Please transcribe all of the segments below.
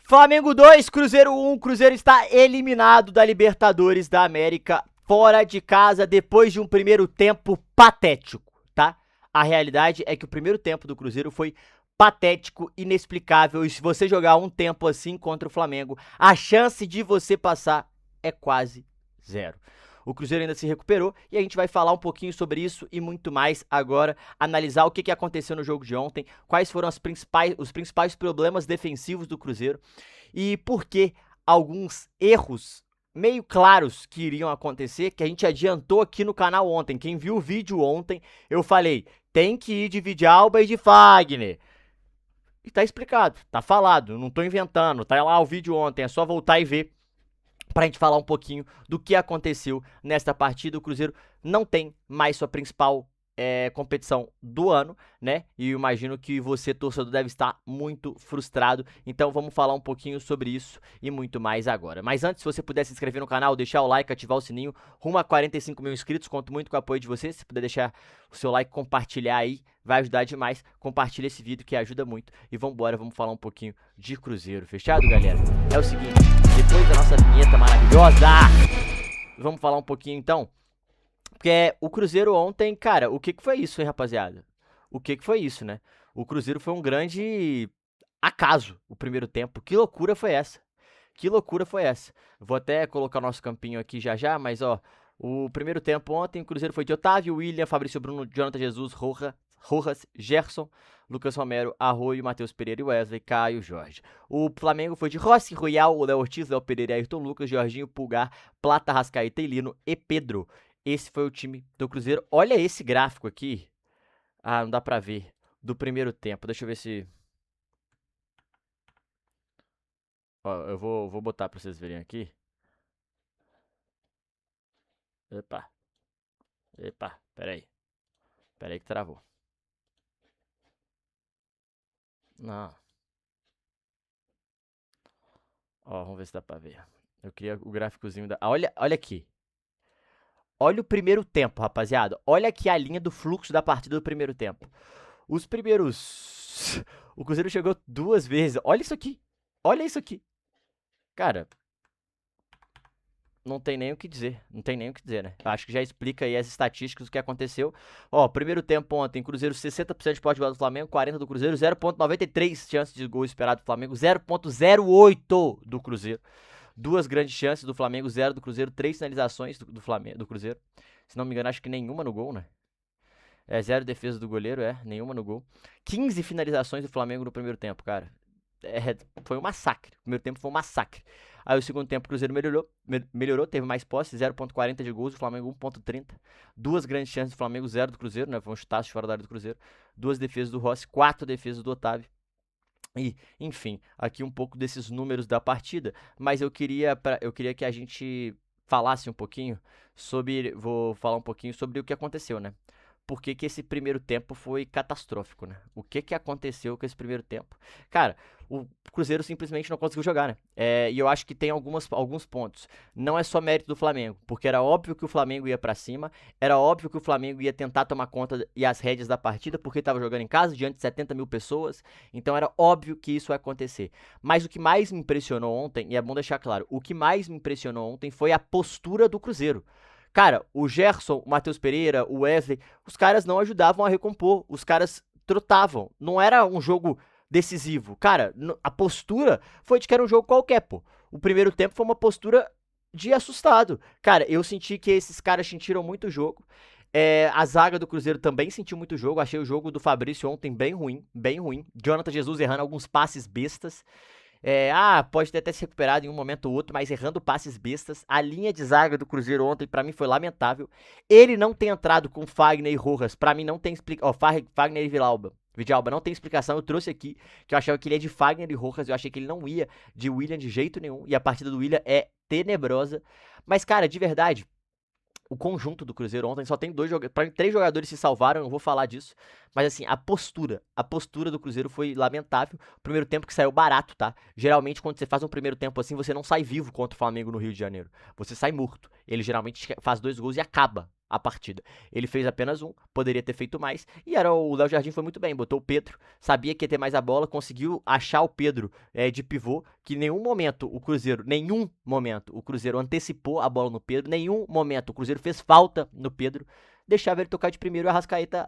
Flamengo 2, Cruzeiro 1. Cruzeiro está eliminado da Libertadores da América, fora de casa, depois de um primeiro tempo patético, tá? A realidade é que o primeiro tempo do Cruzeiro foi patético, inexplicável, e se você jogar um tempo assim contra o Flamengo, a chance de você passar é quase zero. O Cruzeiro ainda se recuperou e a gente vai falar um pouquinho sobre isso e muito mais agora, analisar o que aconteceu no jogo de ontem, quais foram os principais problemas defensivos do Cruzeiro e por que alguns erros meio claros que iriam acontecer, que a gente adiantou aqui no canal ontem. Quem viu o vídeo ontem, eu falei, tem que ir de Vidalba e de Fagner. E tá explicado, tá falado, não tô inventando, tá lá o vídeo ontem, é só voltar e ver pra gente falar um pouquinho do que aconteceu nesta partida. O Cruzeiro não tem mais sua principal competição do ano, né? E eu imagino que você, torcedor, deve estar muito frustrado. Então vamos falar um pouquinho sobre isso e muito mais agora. Mas antes, se você puder se inscrever no canal, deixar o like, ativar o sininho, rumo a 45 mil inscritos, conto muito com o apoio de vocês. Se puder deixar o seu like, compartilhar aí, vai ajudar demais. Compartilha esse vídeo que ajuda muito. E vambora, vamos falar um pouquinho de Cruzeiro. Fechado, galera? É o seguinte, depois da nossa vinheta maravilhosa, vamos falar um pouquinho então. Porque o Cruzeiro ontem, cara, o que foi isso, hein, rapaziada? O que foi isso, né? O Cruzeiro foi um grande acaso, o primeiro tempo. Que loucura foi essa? Que loucura foi essa? Vou até colocar o nosso campinho aqui já, mas ó, o primeiro tempo ontem, o Cruzeiro foi de Otávio, William, Fabrício Bruno, Jonathan Jesus, Rojas, Gerson, Lucas Romero, Arroio, Matheus Pereira e Wesley, Caio, Jorge. O Flamengo foi de Rossi, Royal, Léo Ortiz, Léo Pereira, Ayrton Lucas, Jorginho, Pulgar, Plata, Rascaeta, Lino e Pedro. Esse foi o time do Cruzeiro. Olha esse gráfico aqui. Ah, não dá pra ver. Do primeiro tempo. Deixa eu ver se... Ó, eu vou botar pra vocês verem aqui. Epa. Pera aí que travou. Não. Ó, vamos ver se dá pra ver. Eu queria o gráficozinho da... Ah, olha aqui. Olha o primeiro tempo, rapaziada. Olha aqui a linha do fluxo da partida do primeiro tempo. Os primeiros... O Cruzeiro chegou 2 vezes. Olha isso aqui. Olha isso aqui. Cara... Não tem nem o que dizer. Não tem nem o que dizer, né? Acho que já explica aí as estatísticas do que aconteceu. Ó, primeiro tempo ontem, Cruzeiro 60% de posse de bola do Flamengo, 40% do Cruzeiro, 0,93 chances de gol esperado do Flamengo, 0,08 do Cruzeiro. 2 grandes chances do Flamengo, 0 do Cruzeiro, 3 finalizações do Flamengo, do Cruzeiro. Se não me engano, acho que nenhuma no gol, né? 0 defesa do goleiro, nenhuma no gol. 15 finalizações do Flamengo no primeiro tempo, cara. Foi um massacre. O primeiro tempo foi um massacre. Aí o segundo tempo o Cruzeiro melhorou, teve mais posse, 0,40 de gols, o Flamengo 1,30. 2 grandes chances do Flamengo, 0 do Cruzeiro, né? Foi um chutaço fora da área do Cruzeiro. 2 defesas do Rossi, 4 defesas do Otávio. E, enfim, aqui um pouco desses números da partida, mas eu queria que a gente falasse um pouquinho sobre, vou falar um pouquinho sobre o que aconteceu, né? Por que esse primeiro tempo foi catastrófico, né? O que aconteceu com esse primeiro tempo? Cara, o Cruzeiro simplesmente não conseguiu jogar, né? E eu acho que tem alguns pontos. Não é só mérito do Flamengo, porque era óbvio que o Flamengo ia pra cima, era óbvio que o Flamengo ia tentar tomar conta e as rédeas da partida, porque tava jogando em casa, diante de 70 mil pessoas, então era óbvio que isso ia acontecer. Mas o que mais me impressionou ontem, e é bom deixar claro, o que mais me impressionou ontem foi a postura do Cruzeiro. Cara, o Gerson, o Matheus Pereira, o Wesley, os caras não ajudavam a recompor, os caras trotavam. Não era um jogo decisivo. Cara, a postura foi de que era um jogo qualquer, pô. O primeiro tempo foi uma postura de assustado. Cara, eu senti que esses caras sentiram muito o jogo. A zaga do Cruzeiro também sentiu muito o jogo. Achei o jogo do Fabrício ontem bem ruim, bem ruim. Jonathan Jesus errando alguns passes bestas. Pode ter até se recuperado em um momento ou outro, mas errando passes bestas. A linha de zaga do Cruzeiro ontem, pra mim, foi lamentável. Ele não ter entrado com Fagner e Rojas, pra mim não tem explicação. Fagner e Vidalba não tem explicação. Eu trouxe aqui que eu achava que ele ia de Fagner e Rojas, eu achei que ele não ia de William de jeito nenhum. E a partida do William é tenebrosa. Mas, cara, de verdade, o conjunto do Cruzeiro ontem só tem 3 jogadores se salvaram, eu vou falar disso. Mas assim, a postura do Cruzeiro foi lamentável. O primeiro tempo que saiu barato, tá? Geralmente quando você faz um primeiro tempo assim, você não sai vivo contra o Flamengo no Rio de Janeiro. Você sai morto. Ele geralmente faz 2 gols e acaba. a partida. Ele fez apenas um, poderia ter feito mais, e o Léo Jardim foi muito bem, botou o Pedro, sabia que ia ter mais a bola, conseguiu achar o Pedro de pivô, que em nenhum momento o Cruzeiro antecipou a bola no Pedro, nenhum momento o Cruzeiro fez falta no Pedro, deixava ele tocar de primeiro e a Arrascaeta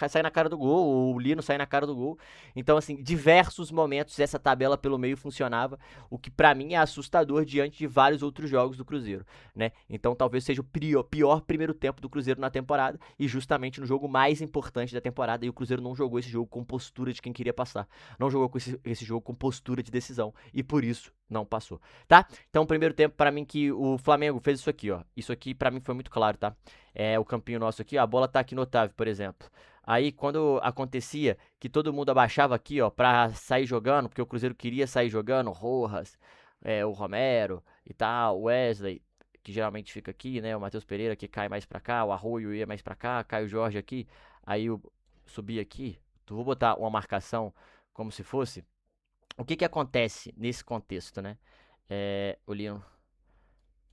sair na cara do gol, ou o Lino sair na cara do gol. Então, assim, diversos momentos essa tabela pelo meio funcionava, o que pra mim é assustador diante de vários outros jogos do Cruzeiro, né? Então, talvez seja o pior primeiro tempo do Cruzeiro na temporada, e justamente no jogo mais importante da temporada, e o Cruzeiro não jogou esse jogo com postura de quem queria passar, não jogou com esse jogo com postura de decisão, e por isso não passou, tá? Então, primeiro tempo, pra mim, que o Flamengo fez isso aqui, ó. Isso aqui, pra mim, foi muito claro, tá? O campinho nosso aqui, ó, a bola tá aqui no Otávio, por exemplo. Aí, quando acontecia que todo mundo abaixava aqui, ó, pra sair jogando, porque o Cruzeiro queria sair jogando, Rojas, o Romero e tal, o Wesley, que geralmente fica aqui, né, o Matheus Pereira, que cai mais pra cá, o Arroio ia mais pra cá, Caio Jorge aqui, aí eu subi aqui, vou botar uma marcação como se fosse. O que acontece nesse contexto, né? O Lino,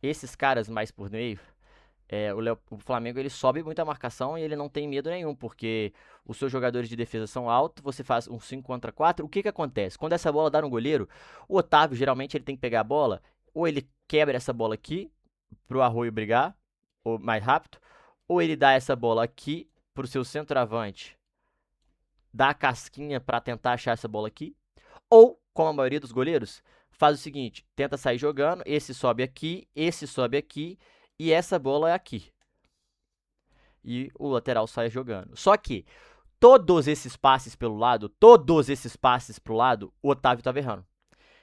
esses caras mais por meio, o Flamengo ele sobe muita marcação e ele não tem medo nenhum, porque os seus jogadores de defesa são altos, você faz um 5 contra 4, o que acontece? Quando essa bola dá no goleiro, o Otávio geralmente ele tem que pegar a bola, ou ele quebra essa bola aqui, pro Arroio brigar, ou mais rápido, ou ele dá essa bola aqui pro seu centroavante, dá a casquinha pra tentar achar essa bola aqui, ou, como a maioria dos goleiros, faz o seguinte, tenta sair jogando, esse sobe aqui, e essa bola é aqui. E o lateral sai jogando. Só que todos esses passes pelo lado, o Otávio tava errando.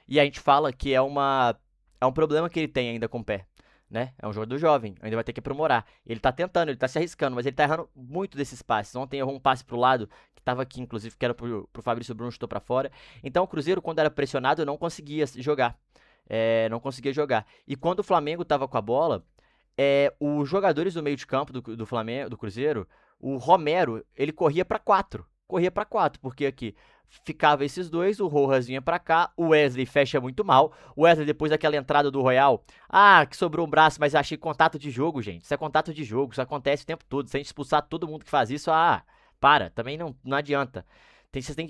E a gente fala que é um problema que ele tem ainda com o pé, né? É um jogador jovem, ainda vai ter que aprimorar. Ele tá tentando, ele tá se arriscando, mas ele tá errando muito desses passes. Ontem errou um passe pro lado, que tava aqui, inclusive, que era pro Fabrício Bruno, chutou pra fora. Então o Cruzeiro, quando era pressionado, não conseguia jogar. Não conseguia jogar. E quando o Flamengo tava com a bola, os jogadores do meio de campo do Flamengo, do Cruzeiro, o Romero, ele corria pra 4. Porque aqui ficava esses dois, o Rojas vinha pra cá, o Wesley fecha muito mal. O Wesley, depois daquela entrada do Royal, que sobrou um braço, mas achei contato de jogo, gente. Isso é contato de jogo, isso acontece o tempo todo. Se a gente expulsar todo mundo que faz isso, também não adianta.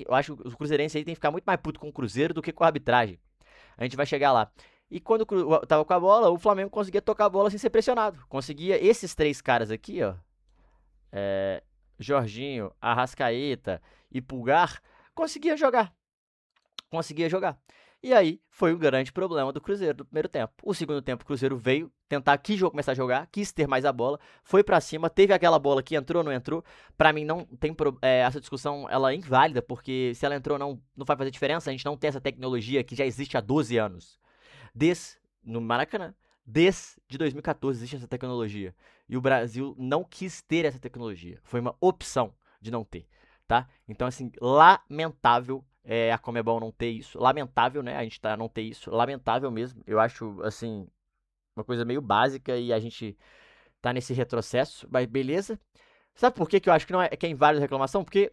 Eu acho que os cruzeirenses aí tem que ficar muito mais puto com o Cruzeiro do que com a arbitragem. A gente vai chegar lá. E quando tava com a bola, o Flamengo conseguia tocar a bola sem ser pressionado. Conseguia esses três caras aqui, ó. Jorginho, Arrascaeta e Pulgar, conseguia jogar. E aí foi o grande problema do Cruzeiro do primeiro tempo. O segundo tempo, o Cruzeiro veio tentar começar a jogar, quis ter mais a bola, foi pra cima, teve aquela bola que entrou, não entrou. Pra mim não tem essa discussão, ela é inválida, porque se ela entrou não vai fazer diferença. A gente não tem essa tecnologia que já existe há 12 anos. No Maracanã, desde 2014 existe essa tecnologia. E o Brasil não quis ter essa tecnologia. Foi uma opção de não ter, tá? Então, assim, lamentável a Conmebol não ter isso. Lamentável, né? A gente não ter isso. Lamentável mesmo. Eu acho, assim, uma coisa meio básica e a gente tá nesse retrocesso. Mas beleza. Sabe por que eu acho que não que é inválido a reclamação? Porque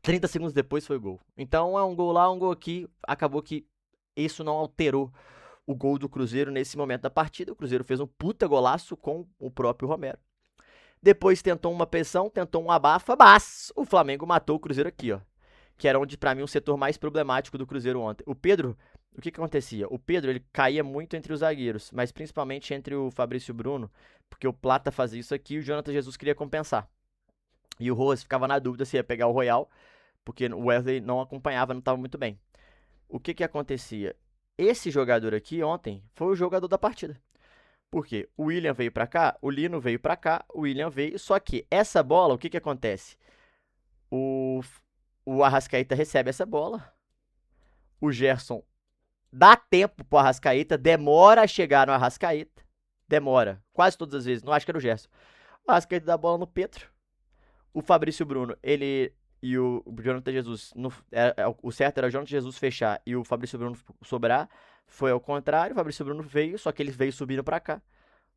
30 segundos depois foi o gol. Então é um gol lá, um gol aqui. Acabou que isso não alterou o gol do Cruzeiro nesse momento da partida. O Cruzeiro fez um puta golaço com o próprio Romero. Depois tentou uma pressão, tentou um abafa, mas o Flamengo matou o Cruzeiro aqui, ó. Que era onde, pra mim, o setor mais problemático do Cruzeiro ontem. O Pedro, o que acontecia? O Pedro, ele caía muito entre os zagueiros, mas principalmente entre o Fabrício Bruno, porque o Plata fazia isso aqui e o Jonathan Jesus queria compensar. E o Rojas ficava na dúvida se ia pegar o Royal, porque o Wesley não acompanhava, não estava muito bem. O que acontecia? Esse jogador aqui ontem foi o jogador da partida. Porque o William veio pra cá, o Lino veio pra cá, o William veio, só que essa bola, o que acontece? O Arrascaeta recebe essa bola, o Gerson dá tempo pro Arrascaeta, demora a chegar no Arrascaeta, demora, quase todas as vezes, não acho que era o Gerson. O Arrascaeta dá a bola no Pedro, o Fabrício Bruno, ele e o Jonathan Jesus, o certo era o Jonathan Jesus fechar e o Fabrício Bruno sobrar, foi ao contrário, o Fabrício Bruno veio, só que ele veio subindo pra cá.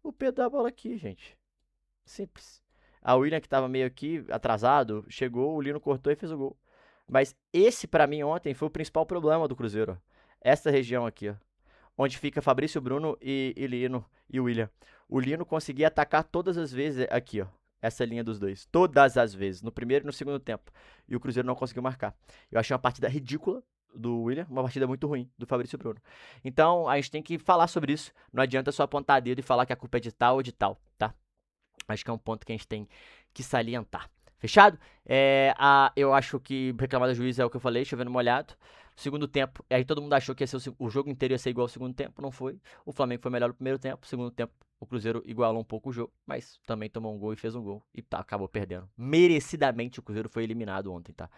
O Pedro dá a bola aqui, gente. Simples. A William, que tava meio aqui, atrasado, chegou, o Lino cortou e fez o gol. Mas esse, pra mim, ontem, foi o principal problema do Cruzeiro. Ó. Essa região aqui, ó. onde fica Fabrício Bruno e Lino e William. O Lino conseguia atacar todas as vezes aqui, ó. Essa linha dos dois. Todas as vezes. No primeiro e no segundo tempo. E o Cruzeiro não conseguiu marcar. Eu achei uma partida ridícula do William, uma partida muito ruim do Fabrício Bruno. Então, a gente tem que falar sobre isso. Não adianta só apontar dedo e falar que a culpa é de tal ou de tal, tá? Acho que é um ponto que a gente tem que salientar. Fechado? Eu acho que reclamar da juiz é o que eu falei, chovendo molhado. Segundo tempo, aí todo mundo achou que ia ser o jogo inteiro ia ser igual ao segundo tempo, não foi. O Flamengo foi melhor no primeiro tempo, segundo tempo o Cruzeiro igualou um pouco o jogo, mas também tomou um gol e fez um gol e acabou perdendo. Merecidamente o Cruzeiro foi eliminado ontem, tá?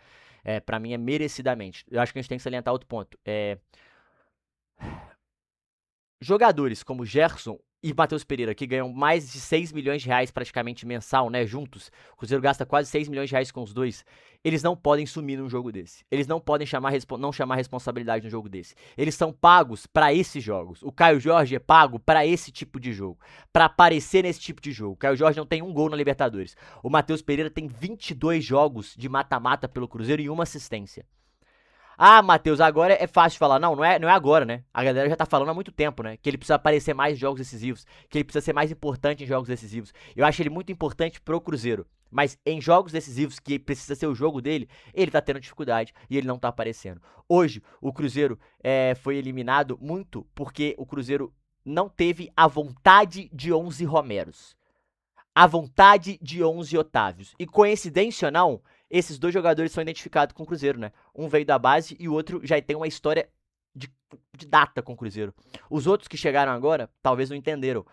Pra mim é merecidamente. Eu acho que a gente tem que salientar outro ponto. Jogadores como Gerson e Matheus Pereira, que ganham mais de 6 milhões de reais praticamente mensal, né, juntos, o Cruzeiro gasta quase 6 milhões de reais com os dois, eles não podem sumir num jogo desse. Eles não podem não chamar responsabilidade num jogo desse. Eles são pagos para esses jogos. O Caio Jorge é pago para esse tipo de jogo, para aparecer nesse tipo de jogo. O Caio Jorge não tem um gol na Libertadores. O Matheus Pereira tem 22 jogos de mata-mata pelo Cruzeiro e uma assistência. Ah, Matheus, agora é fácil de falar. Não é agora, né? A galera já tá falando há muito tempo, né? Que ele precisa aparecer mais em jogos decisivos, que ele precisa ser mais importante em jogos decisivos. Eu acho ele muito importante pro Cruzeiro. Mas em jogos decisivos, que precisa ser o jogo dele, ele tá tendo dificuldade e ele não tá aparecendo. Hoje, o Cruzeiro foi eliminado muito porque o Cruzeiro não teve a vontade de 11 Romeros. A vontade de 11 Otávios. E coincidência ou não, esses dois jogadores são identificados com o Cruzeiro, né? Um veio da base e o outro já tem uma história de data com o Cruzeiro. Os outros que chegaram agora, talvez não entenderam.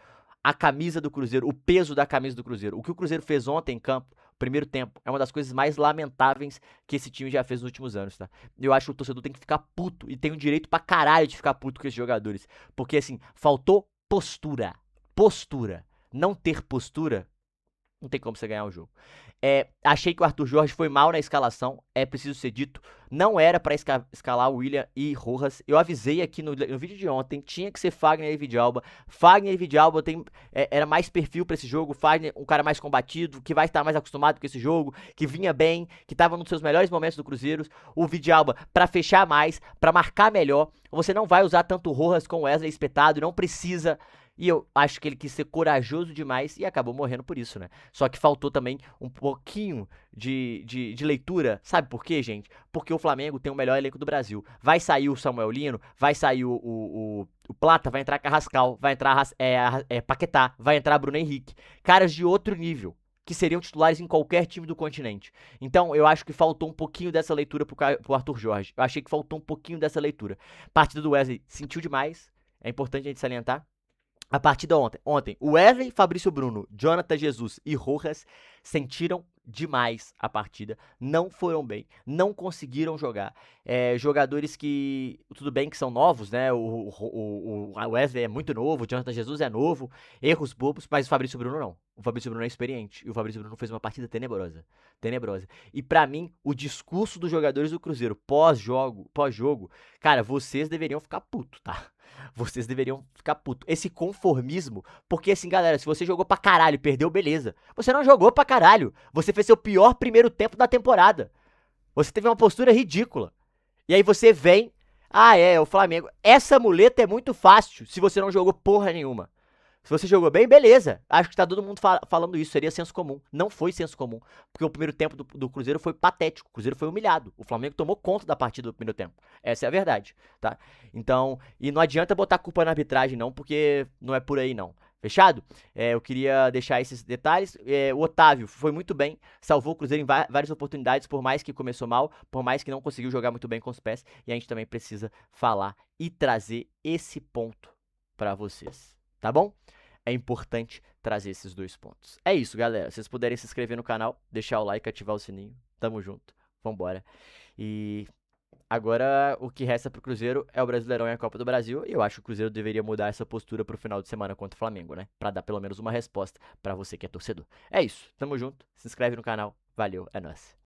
A camisa do Cruzeiro, o peso da camisa do Cruzeiro. O que o Cruzeiro fez ontem em campo, primeiro tempo, é uma das coisas mais lamentáveis que esse time já fez nos últimos anos, tá? Eu acho que o torcedor tem que ficar puto e tem o direito pra caralho de ficar puto com esses jogadores. Porque, assim, faltou postura. Postura. Não ter postura, não tem como você ganhar o jogo. Achei que o Arthur Jorge foi mal na escalação, é preciso ser dito. Não era pra escalar o William e Rojas. Eu avisei aqui no vídeo de ontem, tinha que ser Fagner e Vidalba. Fagner e Vidalba era mais perfil pra esse jogo. Fagner, um cara mais combatido, que vai estar mais acostumado com esse jogo, que vinha bem, que tava nos seus melhores momentos do Cruzeiro. O Vidalba pra fechar mais, pra marcar melhor. Você não vai usar tanto o Rojas com o Wesley espetado, não precisa. E eu acho que ele quis ser corajoso demais e acabou morrendo por isso, né? Só que faltou também um pouquinho de leitura. Sabe por quê, gente? Porque o Flamengo tem o melhor elenco do Brasil. Vai sair o Samuel Lino, vai sair o Plata, vai entrar Carrascal, vai entrar Paquetá, vai entrar Bruno Henrique. Caras de outro nível, que seriam titulares em qualquer time do continente. Então, eu acho que faltou um pouquinho dessa leitura pro Arthur Jorge. Eu achei que faltou um pouquinho dessa leitura. Partida do Wesley sentiu demais. É importante a gente salientar. A partida ontem, o Wesley, Fabrício Bruno, Jonathan Jesus e Rojas sentiram demais a partida, não foram bem, não conseguiram jogar. Jogadores que, tudo bem que são novos, né? O Wesley é muito novo, o Jonathan Jesus é novo, erros bobos, mas o Fabrício Bruno não. O Fabrício Bruno é experiente e o Fabrício Bruno fez uma partida tenebrosa. Tenebrosa. E pra mim, o discurso dos jogadores do Cruzeiro pós-jogo, cara, vocês deveriam ficar puto, tá? Vocês deveriam ficar puto. Esse conformismo, porque assim, galera, se você jogou pra caralho e perdeu, beleza. Você não jogou pra caralho. Você fez seu pior primeiro tempo da temporada. Você teve uma postura ridícula. E aí você vem, o Flamengo. Essa muleta é muito fácil se você não jogou porra nenhuma. Se você jogou bem, beleza. Acho que tá todo mundo falando isso. Seria senso comum. Não foi senso comum. Porque o primeiro tempo do Cruzeiro foi patético. O Cruzeiro foi humilhado. O Flamengo tomou conta da partida do primeiro tempo. Essa é a verdade, tá? Então, e não adianta botar culpa na arbitragem, não, porque não é por aí, não. Fechado? Eu queria deixar esses detalhes. O Otávio foi muito bem, salvou o Cruzeiro em várias oportunidades, por mais que começou mal, por mais que não conseguiu jogar muito bem com os pés. E a gente também precisa falar e trazer esse ponto pra vocês, tá bom? É importante trazer esses dois pontos. É isso, galera. Se vocês puderem se inscrever no canal, deixar o like, ativar o sininho. Tamo junto. Vambora. E agora o que resta pro Cruzeiro é o Brasileirão e a Copa do Brasil. E eu acho que o Cruzeiro deveria mudar essa postura pro final de semana contra o Flamengo, né? Pra dar pelo menos uma resposta pra você que é torcedor. É isso. Tamo junto. Se inscreve no canal. Valeu. É nóis.